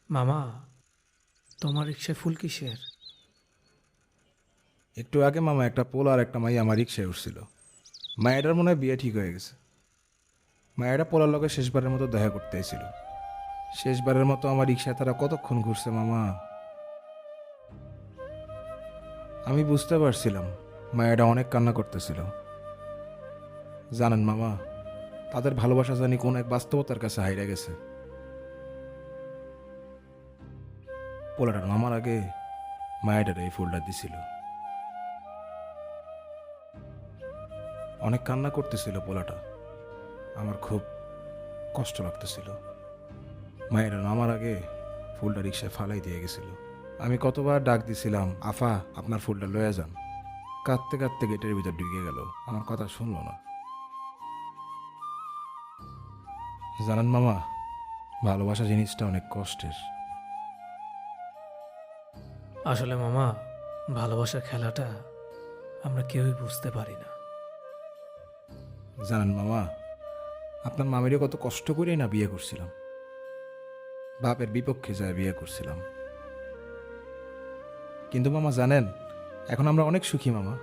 মামা, তোমার রিক্সায় ফুল কিসের? একটু আগে মামা একটা পোল আর একটা মাই আমার রিক্সায় উঠছিল। মায়েরার মনে হয় বিয়ে ঠিক হয়ে গেছে। মায়েরা পোলার লগে শেষবারের মতো দেখা করতে এসেছিল। শেষবারের মতো আমার রিক্সায় তারা কতক্ষণ ঘুরছে মামা। আমি বুঝতে পারছিলাম মায়েরা অনেক কান্না করতেছিল। জানেন মামা, তাদের ভালোবাসা জানি কোন এক বাস্তবতার কাছে হাইরা গেছে। পোলাটার নামার আগে মায়েরার এই ফুলটা দিছিল। অনেক কান্না করতেছিল পোলাটা। আমার খুব কষ্ট লাগতেছিল। মায়ের নামার আগে ফুলটা রিক্সায় ফালাই দিয়ে গেছিল। আমি কতবার ডাক দিছিলাম, আফা আপনার ফুলটা লয়ে যান। কাঁদতে কাঁদতে গেটের ভিতর ঢুকে গেল, আমার কথা শুনলো না। জানেন মামা, ভালোবাসা জিনিসটা অনেক কষ্টের। আসলে মামা, ভালোবাসার খেলাটা আমরা কেউই বুঝতে পারি না। জানেন মামা, আপনার মামিরও কত কষ্ট করেই না বিয়ে করছিলাম। বাপের বিপক্ষে যায় বিয়ে করছিলাম। কিন্তু মামা জানেন, এখন আমরা অনেক সুখী মামা।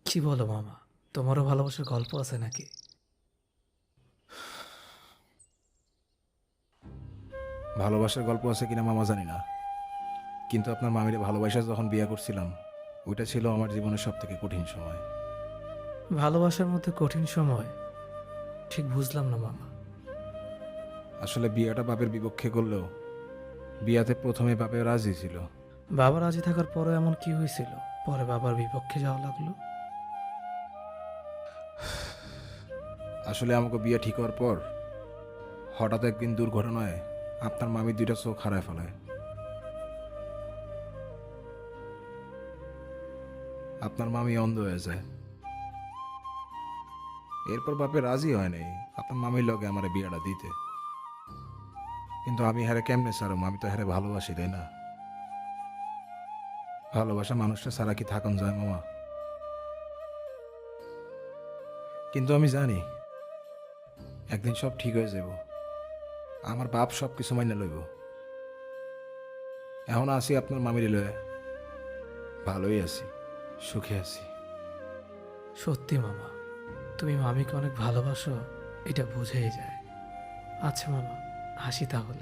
কি বলো মামা, তোমারও ভালোবাসার গল্প আছে নাকি? ভালোবাসার গল্প আছে কিনা মামা জানি না, কিন্তু আপনার মামিরে ভালোবাসা যখন বিয়ে করছিলাম, ওইটা ছিল আমার জীবনের সব থেকে কঠিন সময়। ভালোবাসার মধ্যে কঠিন সময়? ঠিক বুঝলাম না মামা। আসলে বিয়েটা বাপের বিপক্ষে করলেও বিয়াতে প্রথমে বাপে রাজি ছিল। বাবা রাজি থাকার পরে এমন কি হয়েছিল পরে বাবার বিপক্ষে যাওয়া লাগলো? আসলে আমাকে বিয়ে ঠিক হওয়ার পর হঠাৎ একদিন দুর্ঘটনায় আপনার মামি দুইটা চোখ হারায় ফেলায়। আপনার মামি অন্ধ হয়ে যায়। এরপর বাপে রাজি হয় নাই আপনার মামির লগে আমার বিয়েটা দিতে। কিন্তু আমি হারে কেমনে সারম, আমি তো হারে ভালোবাসি, তাই না? ভালোবাসা মানুষটা সারা কি থাকুন যায় মামা? কিন্তু আমি জানি একদিন সব ঠিক হয়ে যাব। আমার বাপ সব কিছু মাইনে লইব। এখন আছি আপনার মামির লয়ে, ভালোই আছি, সুখে আছি। সত্যি মামা, তুমি মামিকে অনেক ভালোবাসো, এটা বোঝাই যায়। আচ্ছা মামা, আসি তাহলে।